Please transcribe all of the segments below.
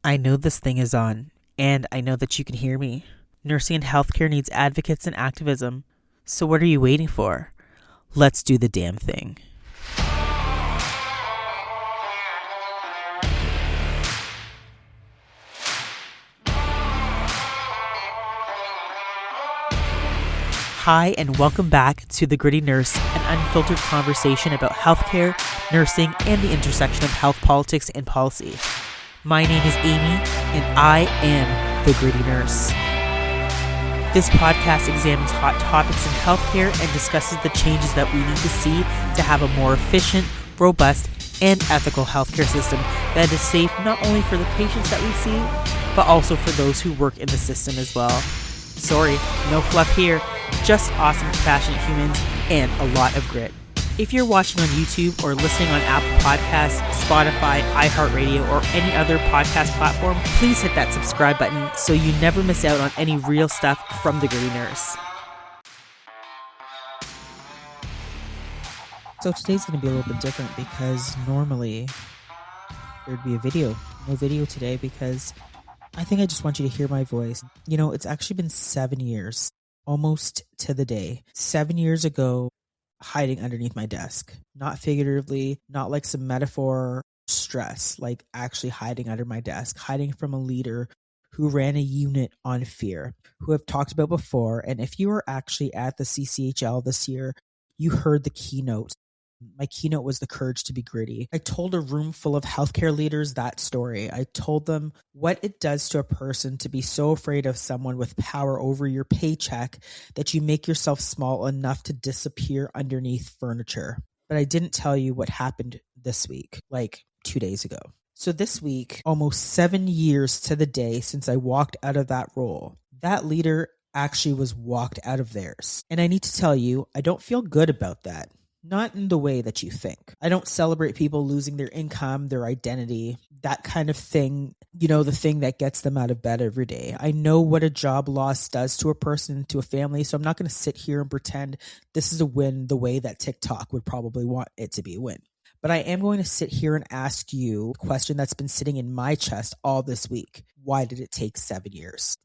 I know this thing is on, and I know that you can hear me. Nursing and healthcare needs advocates and activism. So what are you waiting for? Let's do the damn thing. Hi, and welcome back to The Gritty Nurse, an unfiltered conversation about healthcare, nursing, and the intersection of health politics and policy. My name is Amy, and I am The Gritty Nurse. This podcast examines hot topics in healthcare and discusses the changes that we need to see to have a more efficient, robust, and ethical healthcare system that is safe not only for the patients that we see, but also for those who work in the system as well. Sorry, no fluff here, just awesome, compassionate humans and a lot of grit. If you're watching on YouTube or listening on Apple Podcasts, Spotify, iHeartRadio, or any other podcast platform, please hit that subscribe button so you never miss out on any real stuff from The Gritty Nurse. So today's going to be a little bit different because normally there'd be a video. No video today because I think I just want you to hear my voice. You know, it's actually been 7 years, almost to the day. 7 years ago, hiding underneath my desk. Not figuratively, not like some metaphor stress, like actually hiding under my desk, hiding from a leader who ran a unit on fear, who I've talked about before. And if you were actually at the CCHL this year, you heard the keynote. My keynote was the courage to be gritty. I told a room full of healthcare leaders that story. I told them what it does to a person to be so afraid of someone with power over your paycheck that you make yourself small enough to disappear underneath furniture. But I didn't tell you what happened this week, like 2 days ago. So this week, almost 7 years to the day since I walked out of that role, that leader actually was walked out of theirs. And I need to tell you, I don't feel good about that. Not in the way that you think. I don't celebrate people losing their income, their identity, that kind of thing, you know, the thing that gets them out of bed every day. I know what a job loss does to a person, to a family, so I'm not going to sit here and pretend this is a win the way that TikTok would probably want it to be a win. But I am going to sit here and ask you a question that's been sitting in my chest all this week. Why did it take 7 years?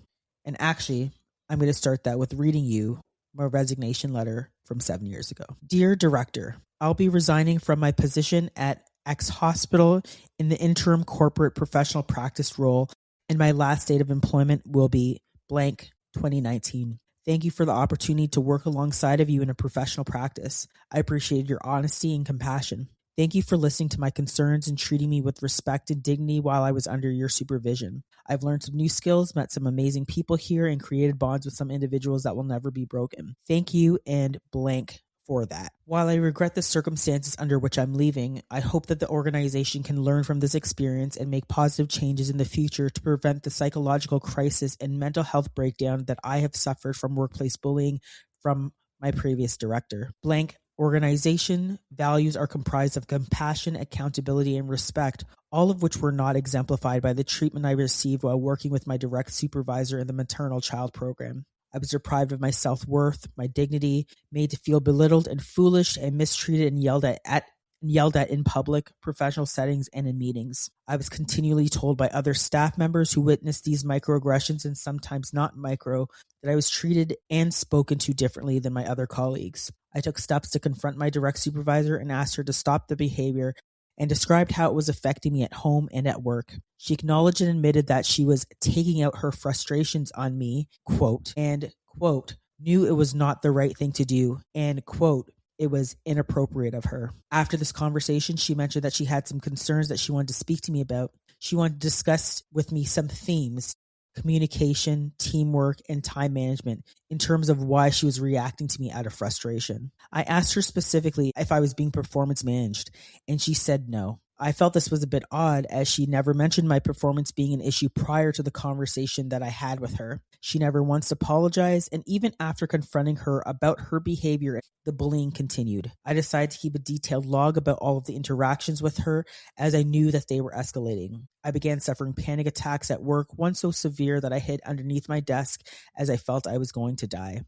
And actually, I'm going to start that with reading you my resignation letter from 7 years ago. Dear Director, I'll be resigning from my position at X Hospital in the interim corporate professional practice role, and my last date of employment will be blank 2019. Thank you for the opportunity to work alongside of you in a professional practice. I appreciate your honesty and compassion. Thank you for listening to my concerns and treating me with respect and dignity while I was under your supervision. I've learned some new skills, met some amazing people here, and created bonds with some individuals that will never be broken. Thank you and blank for that. While I regret the circumstances under which I'm leaving, I hope that the organization can learn from this experience and make positive changes in the future to prevent the psychological crisis and mental health breakdown that I have suffered from workplace bullying from my previous director. Blank organization values are comprised of compassion, accountability, and respect, all of which were not exemplified by the treatment I received while working with my direct supervisor in the maternal child program. I was deprived of my self-worth, my dignity, made to feel belittled and foolish, and mistreated and yelled at in public, professional settings, and in meetings. I was continually told by other staff members who witnessed these microaggressions, and sometimes not micro, that I was treated and spoken to differently than my other colleagues. I took steps to confront my direct supervisor and asked her to stop the behavior and described how it was affecting me at home and at work. She acknowledged and admitted that she was taking out her frustrations on me, quote, and, quote, knew it was not the right thing to do, and, quote, it was inappropriate of her. After this conversation, she mentioned that she had some concerns that she wanted to speak to me about. She wanted to discuss with me some themes: communication, teamwork, and time management in terms of why she was reacting to me out of frustration. I asked her specifically if I was being performance managed, and she said no. I felt this was a bit odd as she never mentioned my performance being an issue prior to the conversation that I had with her. She never once apologized, and even after confronting her about her behavior, the bullying continued. I decided to keep a detailed log about all of the interactions with her as I knew that they were escalating. I began suffering panic attacks at work, one so severe that I hid underneath my desk as I felt I was going to die.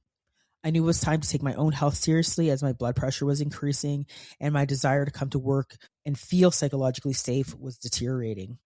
I knew it was time to take my own health seriously as my blood pressure was increasing and my desire to come to work and feel psychologically safe was deteriorating.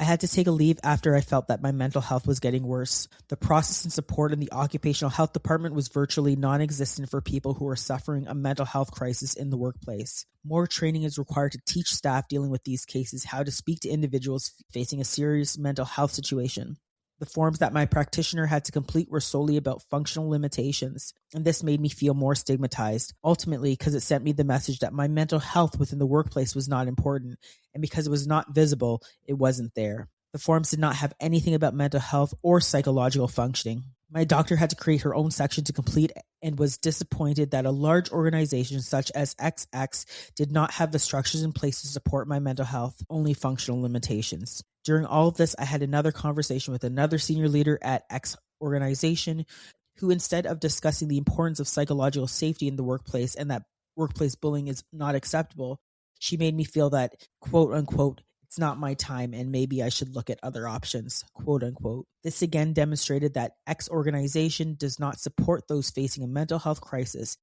I had to take a leave after I felt that my mental health was getting worse. The process and support in the occupational health department was virtually non-existent for people who are suffering a mental health crisis in the workplace. More training is required to teach staff dealing with these cases how to speak to individuals facing a serious mental health situation. The forms that my practitioner had to complete were solely about functional limitations, and this made me feel more stigmatized, ultimately because it sent me the message that my mental health within the workplace was not important, and because it was not visible, it wasn't there. The forms did not have anything about mental health or psychological functioning. My doctor had to create her own section to complete and was disappointed that a large organization such as XX did not have the structures in place to support my mental health, only functional limitations. During all of this, I had another conversation with another senior leader at X organization who, instead of discussing the importance of psychological safety in the workplace and that workplace bullying is not acceptable, she made me feel that, quote unquote, it's not my time and maybe I should look at other options, quote unquote. This again demonstrated that X organization does not support those facing a mental health crisis,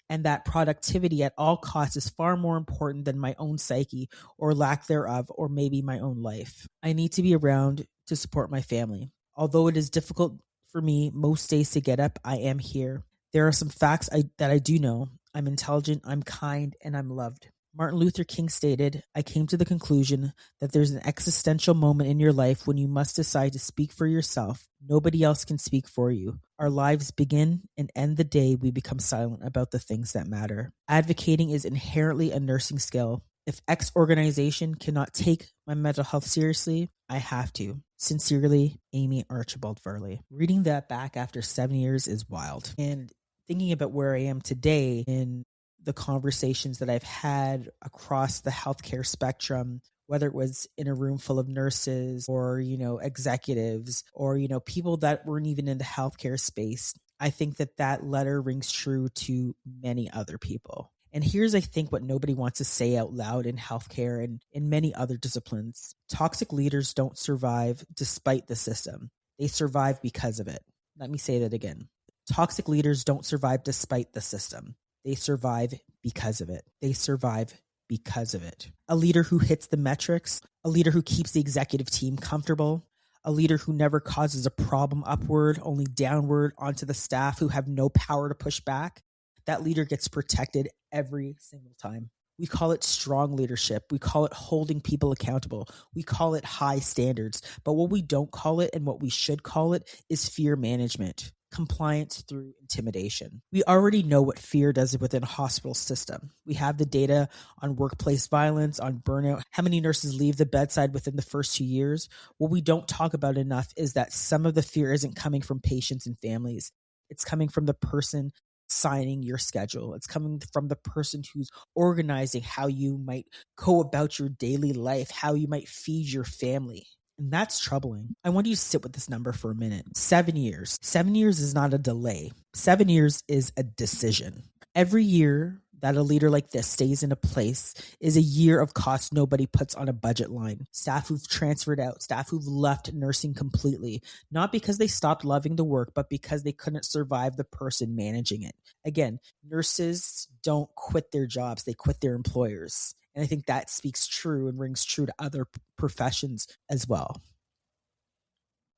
and that productivity at all costs is far more important than my own psyche or lack thereof, or maybe my own life. I need to be around to support my family. Although it is difficult for me most days to get up, I am here. There are some facts that I do know. I'm intelligent, I'm kind, and I'm loved. Martin Luther King stated, "I came to the conclusion that there's an existential moment in your life when you must decide to speak for yourself. Nobody else can speak for you. Our lives begin and end the day we become silent about the things that matter." Advocating is inherently a nursing skill. If X organization cannot take my mental health seriously, I have to. Sincerely, Amy Archibald Farley. Reading that back after 7 years is wild. And thinking about where I am today in the conversations that I've had across the healthcare spectrum, whether it was in a room full of nurses or, executives or, people that weren't even in the healthcare space, I think that letter rings true to many other people. And here's, I think, what nobody wants to say out loud in healthcare and in many other disciplines. Toxic leaders don't survive despite the system. They survive because of it. Let me say that again. Toxic leaders don't survive despite the system. They survive because of it. They survive because of it. A leader who hits the metrics, a leader who keeps the executive team comfortable, a leader who never causes a problem upward, only downward onto the staff who have no power to push back, that leader gets protected every single time. We call it strong leadership. We call it holding people accountable. We call it high standards. But what we don't call it and what we should call it is fear management. Compliance through intimidation. We already know what fear does within a hospital system. We have the data on workplace violence, on burnout, how many nurses leave the bedside within the first 2 years. What we don't talk about enough is that some of the fear isn't coming from patients and families. It's coming from the person signing your schedule. It's coming from the person who's organizing how you might go about your daily life, how you might feed your family. And that's troubling. I want you to sit with this number for a minute. 7 years. 7 years is not a delay. 7 years is a decision. Every year that a leader like this stays in a place is a year of cost nobody puts on a budget line. Staff who've transferred out, staff who've left nursing completely, not because they stopped loving the work, but because they couldn't survive the person managing it. Again, nurses don't quit their jobs, they quit their employers. And I think that speaks true and rings true to other professions as well.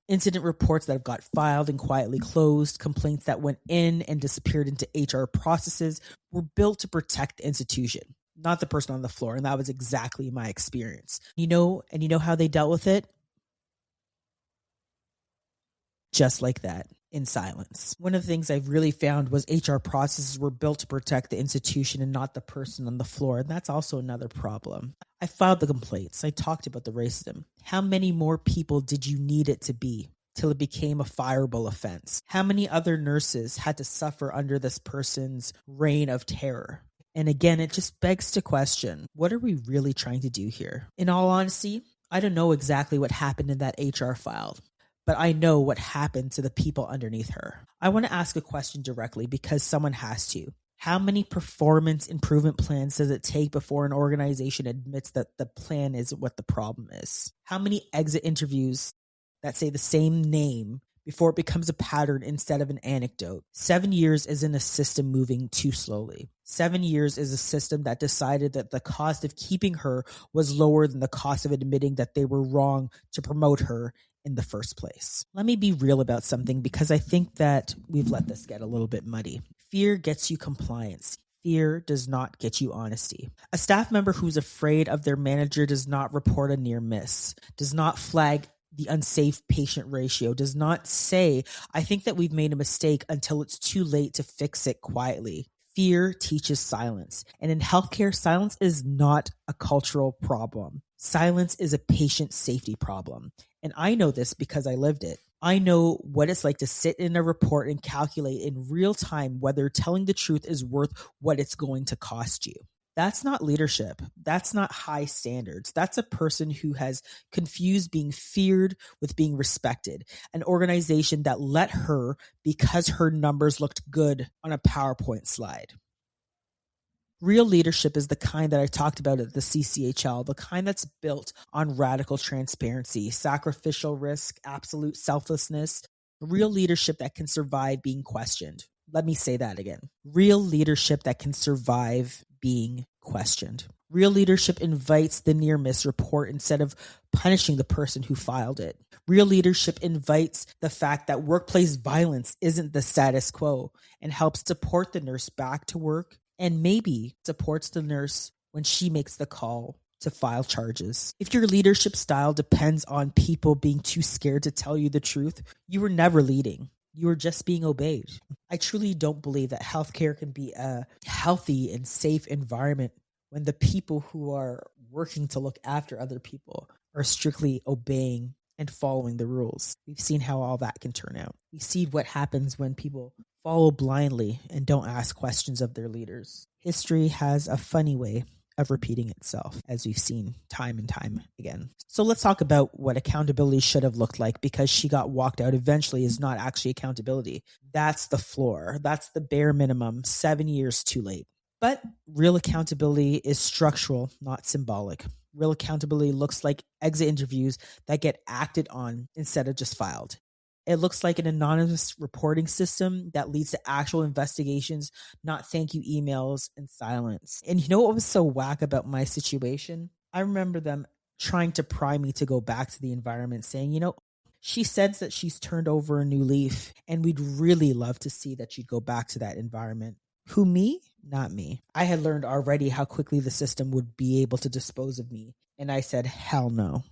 Incident reports that have got filed and quietly closed, complaints that went in and disappeared into HR processes were built to protect the institution, not the person on the floor. And that was exactly my experience. You know how they dealt with it? Just like that, in silence. One of the things I've really found was HR processes were built to protect the institution and not the person on the floor. And that's also another problem. I filed the complaints. I talked about the racism. How many more people did you need it to be till it became a fireable offense? How many other nurses had to suffer under this person's reign of terror? And again, it just begs to question, what are we really trying to do here? In all honesty, I don't know exactly what happened in that HR file, but I know what happened to the people underneath her. I want to ask a question directly because someone has to. How many performance improvement plans does it take before an organization admits that the plan is what the problem is? How many exit interviews that say the same name before it becomes a pattern instead of an anecdote. 7 years isn't a system moving too slowly. 7 years is a system that decided that the cost of keeping her was lower than the cost of admitting that they were wrong to promote her in the first place. Let me be real about something because I think that we've let this get a little bit muddy. Fear gets you compliance. Fear does not get you honesty. A staff member who's afraid of their manager does not report a near miss, does not flag the unsafe patient ratio, does not say, I think that we've made a mistake until it's too late to fix it quietly. Fear teaches silence. And in healthcare, silence is not a cultural problem. Silence is a patient safety problem. And I know this because I lived it. I know what it's like to sit in a report and calculate in real time whether telling the truth is worth what it's going to cost you. That's not leadership. That's not high standards. That's a person who has confused being feared with being respected. An organization that let her because her numbers looked good on a PowerPoint slide. Real leadership is the kind that I talked about at the CCHL, the kind that's built on radical transparency, sacrificial risk, absolute selflessness, real leadership that can survive being questioned. Let me say that again. Real leadership that can survive being questioned. Real leadership invites the near miss report instead of punishing the person who filed it. Real leadership invites the fact that workplace violence isn't the status quo and helps support the nurse back to work and maybe supports the nurse when she makes the call to file charges. If your leadership style depends on people being too scared to tell you the truth, you were never leading. You were just being obeyed. I truly don't believe that healthcare can be a healthy and safe environment when the people who are working to look after other people are strictly obeying and following the rules. We've seen how all that can turn out. We see what happens when people follow blindly and don't ask questions of their leaders. History has a funny way of repeating itself, as we've seen time and time again. So let's talk about what accountability should have looked like, because she got walked out eventually is not actually accountability. That's the floor. That's the bare minimum, 7 years too late. But real accountability is structural, not symbolic. Real accountability looks like exit interviews that get acted on instead of just filed. It looks like an anonymous reporting system that leads to actual investigations, not thank you emails and silence. And you know what was so whack about my situation? I remember them trying to pry me to go back to the environment, saying, she says that she's turned over a new leaf and we'd really love to see that she'd go back to that environment. Who, me? Not me. I had learned already how quickly the system would be able to dispose of me. And I said, hell no.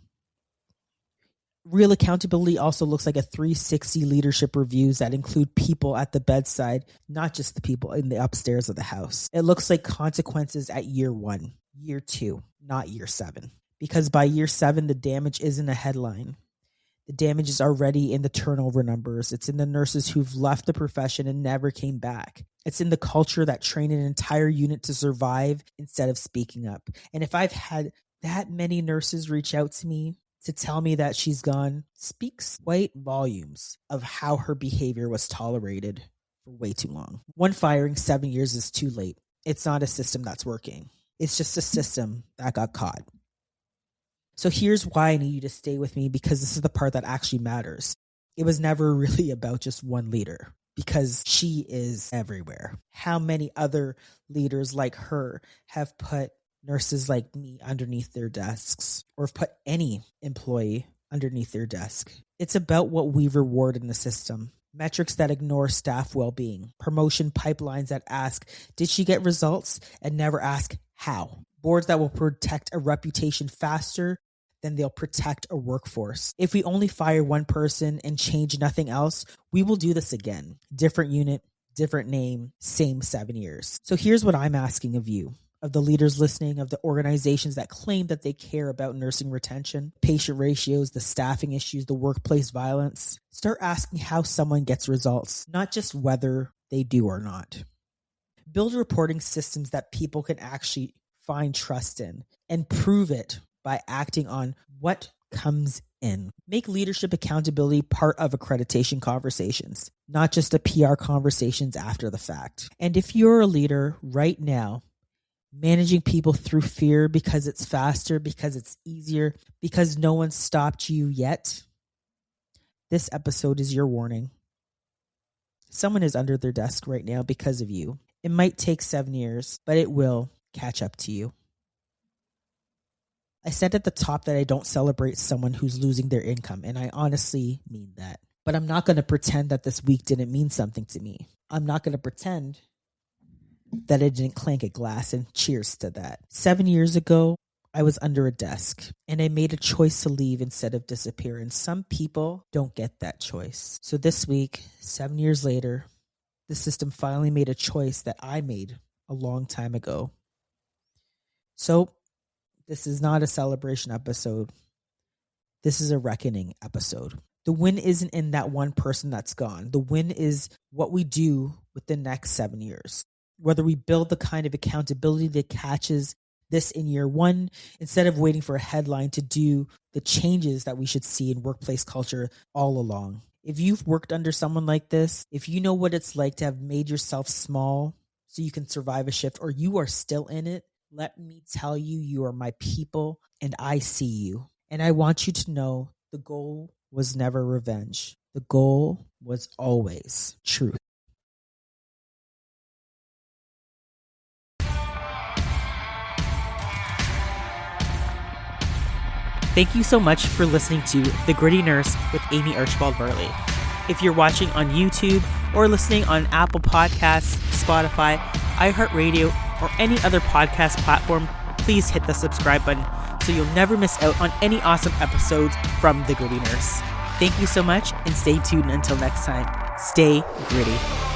Real accountability also looks like a 360 leadership reviews that include people at the bedside, not just the people in the upstairs of the house. It looks like consequences at year 1, year 2, not year 7. Because by year 7, the damage isn't a headline. The damage is already in the turnover numbers. It's in the nurses who've left the profession and never came back. It's in the culture that trained an entire unit to survive instead of speaking up. And if I've had that many nurses reach out to me to tell me that she's gone, speaks quite volumes of how her behavior was tolerated for way too long. One firing, 7 years is too late. It's not a system that's working. It's just a system that got caught. So here's why I need you to stay with me, because this is the part that actually matters. It was never really about just one leader, because she is everywhere. How many other leaders like her have put nurses like me underneath their desks, or have put any employee underneath their desk? It's about what we reward in the system. Metrics that ignore staff well-being. Promotion pipelines that ask, did she get results? And never ask how. Boards that will protect a reputation faster than they'll protect a workforce. If we only fire one person and change nothing else, we will do this again. Different unit, different name, same 7 years. So here's what I'm asking of you, of the leaders listening, of the organizations that claim that they care about nursing retention, patient ratios, the staffing issues, the workplace violence. Start asking how someone gets results, not just whether they do or not. Build reporting systems that people can actually find trust in, and prove it by acting on what comes in. Make leadership accountability part of accreditation conversations, not just the PR conversations after the fact. And if you're a leader right now, managing people through fear because it's faster, because it's easier, because no one stopped you yet, This episode is your warning. Someone is under their desk right now because of you. It might take 7 years, but it will catch up to you. I said at the top that I don't celebrate someone who's losing their income, and I honestly mean that. But I'm not going to pretend that this week didn't mean something to me. I'm not going to pretend that I didn't clank a glass and cheers to that. 7 years ago, I was under a desk and I made a choice to leave instead of disappear. And some people don't get that choice. So this week, 7 years later, the system finally made a choice that I made a long time ago. So this is not a celebration episode. This is a reckoning episode. The win isn't in that one person that's gone. The win is what we do with the next 7 years. Whether we build the kind of accountability that catches this in year one, instead of waiting for a headline to do the changes that we should see in workplace culture all along. If you've worked under someone like this, if you know what it's like to have made yourself small so you can survive a shift, or you are still in it, let me tell you, you are my people and I see you. And I want you to know the goal was never revenge. The goal was always truth. Thank you so much for listening to The Gritty Nurse with Amy Archibald Varley. If you're watching on YouTube or listening on Apple Podcasts, Spotify, iHeartRadio, or any other podcast platform, please hit the subscribe button so you'll never miss out on any awesome episodes from The Gritty Nurse. Thank you so much and stay tuned until next time. Stay gritty.